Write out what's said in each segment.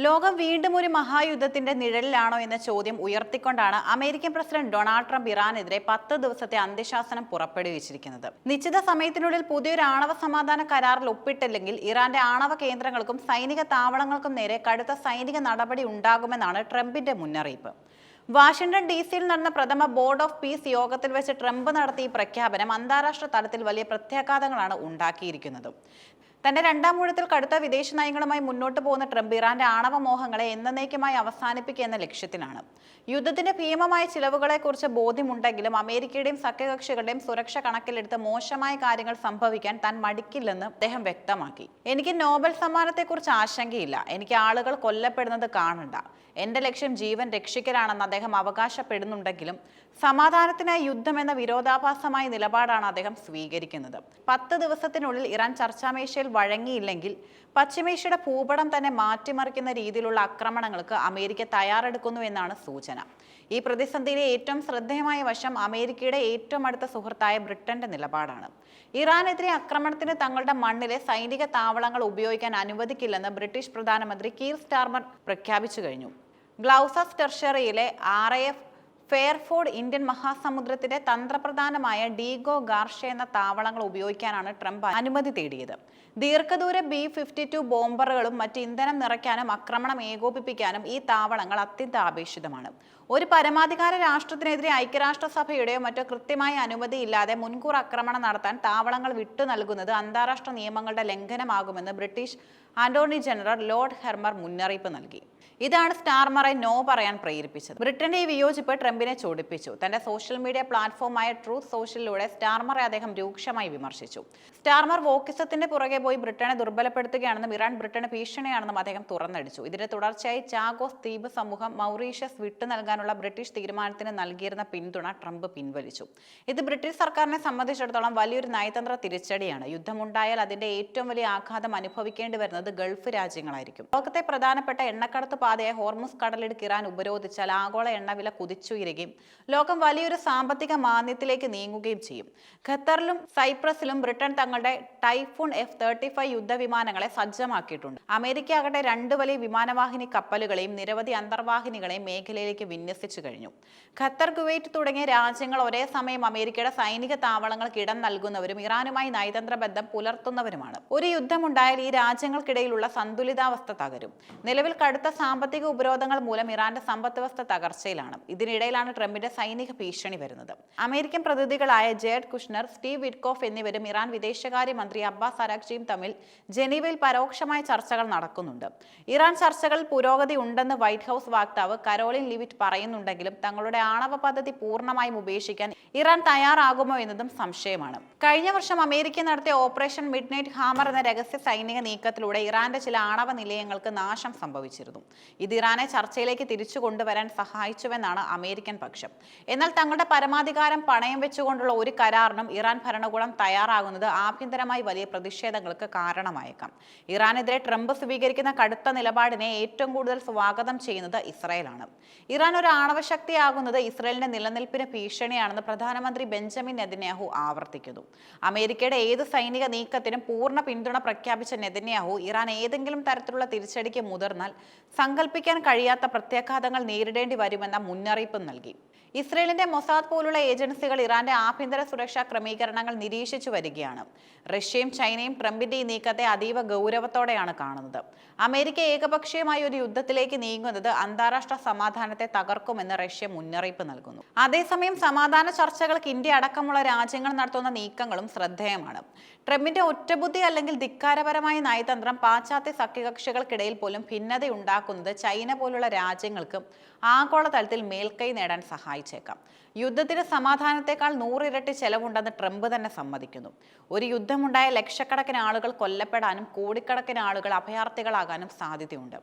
ലോകം വീണ്ടും ഒരു മഹായുദ്ധത്തിന്റെ നിഴലിലാണോ എന്ന ചോദ്യം ഉയർത്തിക്കൊണ്ടാണ് അമേരിക്കൻ പ്രസിഡന്റ് ഡൊണാൾഡ് ട്രംപ് ഇറാനെതിരെ 10 ദിവസത്തെ അന്ത്യശാസനം പുറപ്പെടുവിച്ചിരിക്കുന്നത്. നിശ്ചിത സമയത്തിനുള്ളിൽ പുതിയൊരു ആണവ സമാധാന കരാറിൽ ഒപ്പിട്ടില്ലെങ്കിൽ ഇറാന്റെ ആണവ കേന്ദ്രങ്ങൾക്കും സൈനിക താവളങ്ങൾക്കും നേരെ കടുത്ത സൈനിക നടപടി ഉണ്ടാകുമെന്നാണ് ട്രംപിന്റെ മുന്നറിയിപ്പ്. വാഷിംഗ്ടൺ DC-യിൽ നടന്ന പ്രഥമ ബോർഡ് ഓഫ് പീസ് യോഗത്തിൽ വെച്ച് ട്രംപ് നടത്തിയ ഈ പ്രഖ്യാപനം അന്താരാഷ്ട്ര തലത്തിൽ വലിയ പ്രത്യാഘാതങ്ങളാണ് ഉണ്ടാക്കിയിരിക്കുന്നത്. തന്റെ രണ്ടാം ഊഴത്തിൽ കടുത്ത വിദേശ നയങ്ങളുമായി മുന്നോട്ട് പോകുന്ന ട്രംപ് ഇറാന്റെ ആണവ മോഹങ്ങളെ എന്നേക്കുമായി അവസാനിപ്പിക്കുക എന്ന ലക്ഷ്യത്തിലാണ്. യുദ്ധത്തിന്റെ ഭീമമായ ചിലവുകളെക്കുറിച്ച് ബോധ്യമുണ്ടെങ്കിലും അമേരിക്കയുടെയും സഖ്യകക്ഷികളുടെയും സുരക്ഷ കണക്കിലെടുത്ത് മോശമായ കാര്യങ്ങൾ സംഭവിക്കാൻ താൻ മടിക്കില്ലെന്ന് അദ്ദേഹം വ്യക്തമാക്കി. എനിക്ക് നോബൽ സമ്മാനത്തെക്കുറിച്ച് ആശങ്കയില്ല. എനിക്ക് ആളുകൾ കൊല്ലപ്പെടുന്നത് കാണണ്ട. എന്റെ ലക്ഷ്യം ജീവൻ രക്ഷിക്കലാണെന്ന് അദ്ദേഹം അവകാശപ്പെടുന്നുണ്ടെങ്കിലും സമാധാനത്തിനായി യുദ്ധം എന്ന വിരോധാഭാസമായ നിലപാടാണ് അദ്ദേഹം സ്വീകരിക്കുന്നത്. 10 ദിവസത്തിനുള്ളിൽ ഇറാൻ ചർച്ചാമേശയിൽ വഴങ്ങിയില്ലെങ്കിൽ പശ്ചിമേഷ്യയുടെ ഭൂപടം തന്നെ മാറ്റിമറിക്കുന്ന രീതിയിലുള്ള ആക്രമണങ്ങൾക്ക് അമേരിക്ക തയ്യാറെടുക്കുന്നു എന്നാണ് സൂചന. ഈ പ്രതിസന്ധിയിലെ ഏറ്റവും ശ്രദ്ധേയമായ വശം അമേരിക്കയുടെ ഏറ്റവും അടുത്ത സുഹൃത്തായ ബ്രിട്ടന്റെ നിലപാടാണ്. ഇറാനെതിരെ ആക്രമണത്തിന് തങ്ങളുടെ മണ്ണിലെ സൈനിക താവളങ്ങൾ ഉപയോഗിക്കാൻ അനുവദിക്കില്ലെന്ന് ബ്രിട്ടീഷ് പ്രധാനമന്ത്രി കീർ സ്റ്റാർമർ പ്രഖ്യാപിച്ചു കഴിഞ്ഞു. ഗ്ലൗസസ് ടെർഷറിയിലെ RAF ഫെയർഫോർഡ് ഇന്ത്യൻ മഹാസമുദ്രത്തിന്റെ തന്ത്രപ്രധാനമായ ഡീഗോ ഗാർഷ എന്ന താവളങ്ങൾ ഉപയോഗിക്കാനാണ് ട്രംപ് അനുമതി തേടിയത്. ദീർഘദൂര B-52 ബോംബറുകളും മറ്റ് ഇന്ധനം നിറയ്ക്കാനും ആക്രമണം ഏകോപിപ്പിക്കാനും ഈ താവളങ്ങൾ അത്യന്താപേക്ഷിതമാണ്. ഒരു പരമാധികാര രാഷ്ട്രത്തിനെതിരെ ഐക്യരാഷ്ട്രസഭയുടെയോ മറ്റോ കൃത്യമായ അനുമതിയില്ലാതെ മുൻകൂർ ആക്രമണം നടത്താൻ താവളങ്ങൾ വിട്ടു നൽകുന്നത് അന്താരാഷ്ട്ര നിയമങ്ങളുടെ ലംഘനമാകുമെന്ന് ബ്രിട്ടീഷ് അറ്റോർണി ജനറൽ ലോർഡ് ഹെർമർ മുന്നറിയിപ്പ് നൽകി. ഇതാണ് സ്റ്റാർമറെ നോ പറയാൻ പ്രേരിപ്പിച്ചത്. ബ്രിട്ടന്റെ ഈ വിയോജിപ്പ് ട്രംപിനെ ചൊടിപ്പിച്ചു. തന്റെ സോഷ്യൽ മീഡിയ പ്ലാറ്റ്ഫോമായ ട്രൂത്ത് സോഷ്യലിലൂടെ സ്റ്റാർമറെ അദ്ദേഹം രൂക്ഷമായി വിമർശിച്ചു. സ്റ്റാർമർ വോക്കിസത്തിന്റെ പുറകെ പോയി ബ്രിട്ടനെ ദുർബലപ്പെടുത്തുകയാണെന്നും ഇറാൻ ബ്രിട്ടന് ഭീഷണിയാണെന്നും അദ്ദേഹം തുറന്നടിച്ചു. ഇതിന്റെ തുടർച്ചയായി ചാഗോസ് ദ്വീപ് സമൂഹം മൗറീഷ്യസ് വിട്ടു നൽകാനുള്ള ബ്രിട്ടീഷ് തീരുമാനത്തിന് നൽകിയിരുന്ന പിന്തുണ ട്രംപ് പിൻവലിച്ചു. ഇത് ബ്രിട്ടീഷ് സർക്കാരിനെ സംബന്ധിച്ചിടത്തോളം വലിയൊരു നയതന്ത്ര തിരിച്ചടിയാണ്. യുദ്ധമുണ്ടായാൽ അതിന്റെ ഏറ്റവും വലിയ ആഘാതം അനുഭവിക്കേണ്ടി വരുന്നത് ഗൾഫ് രാജ്യങ്ങളായിരിക്കും. ലോകത്തെ പ്രധാനപ്പെട്ട എണ്ണക്കടത്ത് പാതയായ ഹോർമുസ് കടലിടുക്ക് ഇറാൻ ഉപരോധിച്ചാൽ ആഗോള എണ്ണവില കുതിച്ചുയരുകയും ലോകം വലിയൊരു സാമ്പത്തിക മാന്ദ്യത്തിലേക്ക് നീങ്ങുകയും ചെയ്യും. ഖത്തറിലും സൈപ്രസിലും ബ്രിട്ടൻ തങ്ങളുടെ ടൈഫൂൺ F-35 യുദ്ധവിമാനങ്ങളെ സജ്ജമാക്കിയിട്ടുണ്ട്. അമേരിക്ക ആകട്ടെ 2 വലിയ വിമാനവാഹിനി കപ്പലുകളെയും നിരവധി അന്തർവാഹിനികളെയും മേഖലയിലേക്ക് വിന്യസിച്ചു കഴിഞ്ഞു. ഖത്തർ, കുവൈറ്റ് തുടങ്ങിയ രാജ്യങ്ങൾ ഒരേ സമയം അമേരിക്കയുടെ സൈനിക താവളങ്ങൾക്ക് ഇടം നൽകുന്നവരും ഇറാനുമായി നയതന്ത്ര ബന്ധം പുലർത്തുന്നവരുമാണ്. ഒരു യുദ്ധമുണ്ടായാൽ ഈ രാജ്യങ്ങൾക്കിടയിലുള്ള സന്തുലിതാവസ്ഥ തകരും. നിലവിൽ കടുത്ത സാമ്പത്തിക ഉപരോധങ്ങൾ മൂലം ഇറാന്റെ സമ്പദ് വ്യവസ്ഥ തകർച്ചയിലാണ്. ഇതിനിടയിലാണ് ട്രംപിന്റെ സൈനിക ഭീഷണി വരുന്നത്. അമേരിക്കൻ പ്രതിനിധികളായ ജേഡ് കുഷ്നർ, സ്റ്റീവ് വിറ്റ്കോഫ് എന്നിവരും ഇറാൻ വിദേശകാര്യമന്ത്രി അബ്ബാസ് അരാഗ്ചിയും തമ്മിൽ ജനീവയിൽ പരോക്ഷമായ ചർച്ചകൾ നടക്കുന്നുണ്ട്. ഇറാൻ ചർച്ചകളിൽ പുരോഗതി ഉണ്ടെന്ന് വൈറ്റ് ഹൌസ് വക്താവ് കരോലിൻ ലിവിറ്റ് പറയുന്നുണ്ടെങ്കിലും തങ്ങളുടെ ആണവ പദ്ധതി പൂർണ്ണമായും ഉപേക്ഷിക്കാൻ ഇറാൻ തയ്യാറാകുമോ എന്നതും സംശയമാണ്. കഴിഞ്ഞ വർഷം അമേരിക്ക നടത്തിയ ഓപ്പറേഷൻ മിഡ്നൈറ്റ് ഹാമർ എന്ന രഹസ്യ സൈനിക നീക്കത്തിലൂടെ ഇറാന്റെ ചില ആണവ നിലയങ്ങൾക്ക് നാശം സംഭവിച്ചിരുന്നു. ഇത് ഇറാനെ ചർച്ചയിലേക്ക് തിരിച്ചു കൊണ്ടുവരാൻ സഹായിച്ചുവെന്നാണ് അമേരിക്കൻ പക്ഷം. എന്നാൽ തങ്ങളുടെ പരമാധികാരം പണയം വെച്ചുകൊണ്ടുള്ള ഒരു കരാറിനും ഇറാൻ ഭരണകൂടം തയ്യാറാകുന്നത് ആഭ്യന്തരമായി വലിയ പ്രതിഷേധങ്ങൾക്ക് കാരണമായേക്കാം. ഇറാനെതിരെ ട്രംപ് സ്വീകരിക്കുന്ന കടുത്ത നിലപാടിനെ ഏറ്റവും കൂടുതൽ സ്വാഗതം ചെയ്യുന്നത് ഇസ്രായേലാണ്. ഇറാൻ ഒരു ആണവശക്തിയാകുന്നത് ഇസ്രായേലിന്റെ നിലനിൽപ്പിന് ഭീഷണിയാണെന്ന് പ്രധാനമന്ത്രി ബെഞ്ചമിൻ നെതന്യാഹു ആവർത്തിക്കുന്നു. അമേരിക്കയുടെ ഏത് സൈനിക നീക്കത്തിനും പൂർണ്ണ പിന്തുണ പ്രഖ്യാപിച്ച നെതന്യാഹു ഇറാൻ ഏതെങ്കിലും തരത്തിലുള്ള തിരിച്ചടിക്ക് മുതിർന്നാൽ സങ്കല്പിക്കാൻ കഴിയാത്ത പ്രത്യാഘാതങ്ങൾ നേരിടേണ്ടി വരുമെന്ന മുന്നറിയിപ്പ് നൽകി. ഇസ്രയേലിന്റെ മൊസാദ് പോലുള്ള ഏജൻസികൾ ഇറാന്റെ ആഭ്യന്തര സുരക്ഷാ ക്രമീകരണങ്ങൾ നിരീക്ഷിച്ചു വരികയാണ്. റഷ്യയും ചൈനയും ട്രംപിന്റെ ഈ നീക്കത്തെ അതീവ ഗൗരവത്തോടെയാണ് കാണുന്നത്. അമേരിക്ക ഏകപക്ഷീയമായ ഒരു യുദ്ധത്തിലേക്ക് നീങ്ങുന്നത് അന്താരാഷ്ട്ര സമാധാനത്തെ തകർക്കുമെന്ന് റഷ്യ മുന്നറിയിപ്പ് നൽകുന്നു. അതേസമയം സമാധാന ചർച്ചകൾക്ക് ഇന്ത്യ അടക്കമുള്ള രാജ്യങ്ങൾ നടത്തുന്ന നീക്കങ്ങളും ശ്രദ്ധേയമാണ്. ട്രംപിന്റെ ഒറ്റബുദ്ധി അല്ലെങ്കിൽ ധിക്കാരപരമായ നയതന്ത്രം പാശ്ചാത്യ സഖ്യകക്ഷികൾക്കിടയിൽ പോലും ഭിന്നതയുണ്ടാക്കുന്നത് ചൈന പോലുള്ള രാജ്യങ്ങൾക്ക് ആഗോളതലത്തിൽ മേൽക്കൈ നേടാൻ സഹായിച്ചേക്കാം. യുദ്ധത്തിന് സമാധാനത്തെക്കാൾ 100 ഇരട്ടി ചെലവുണ്ടെന്ന് ട്രംപ് തന്നെ സമ്മതിക്കുന്നു. ഒരു യുദ്ധമുണ്ടായ ലക്ഷക്കണക്കിന് ആളുകൾ കൊല്ലപ്പെടാനും കോടിക്കണക്കിന് ആളുകൾ അഭയാർത്ഥികളാകാനും സാധ്യതയുണ്ട്.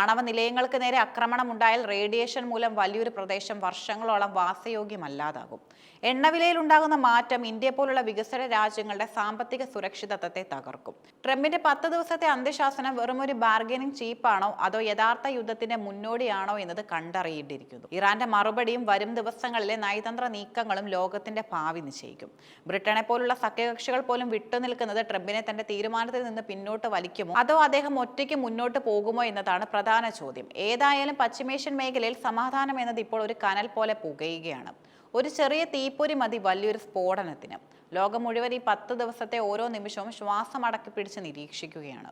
ആണവ നിലയങ്ങൾക്ക് നേരെ ആക്രമണം ഉണ്ടായാൽ റേഡിയേഷൻ മൂലം വലിയൊരു പ്രദേശം വർഷങ്ങളോളം വാസയോഗ്യമല്ലാതാകും. എണ്ണവിലയിൽ ഉണ്ടാകുന്ന മാറ്റം ഇന്ത്യ പോലുള്ള വികസന രാജ്യങ്ങളുടെ സാമ്പത്തിക സുരക്ഷിതത്വത്തെ തകർക്കും. ട്രംപിന്റെ 10 ദിവസത്തെ അന്ത്യശാസനം വെറുമൊരു ബാർഗനിങ് ചീപ്പാണോ അതോ യഥാർത്ഥ യുദ്ധത്തിന്റെ മുന്നോടിയാണോ എന്നത് കണ്ടറിയേണ്ടിയിരിക്കുന്നു. ഇറാന്റെ മറുപടിയും വരും ദിവസങ്ങളിലെ നയതന്ത്ര നീക്കങ്ങളും ലോകത്തിന്റെ ഭാവി നിശ്ചയിക്കും. ബ്രിട്ടനെ പോലുള്ള സഖ്യകക്ഷികൾ പോലും വിട്ടുനിൽക്കുന്നത് ട്രംപിനെ തന്റെ തീരുമാനത്തിൽ നിന്ന് പിന്നോട്ട് വലിക്കുമോ അതോ അദ്ദേഹം ഒറ്റയ്ക്ക് മുന്നോട്ട് പോകുമോ എന്നതാണ് പ്രധാന ചോദ്യം. ഏതായാലും പശ്ചിമേഷ്യൻ മേഖലയിൽ സമാധാനം എന്നത് ഇപ്പോൾ ഒരു കനൽ പോലെ പുകയുകയാണ്. ഒരു ചെറിയ തീപ്പൊരി മതി വലിയൊരു സ്ഫോടനത്തിന്. ലോകം മുഴുവൻ ഈ 10 ദിവസത്തെ ഓരോ നിമിഷവും ശ്വാസം അടക്കി പിടിച്ച് നിരീക്ഷിക്കുകയാണ്.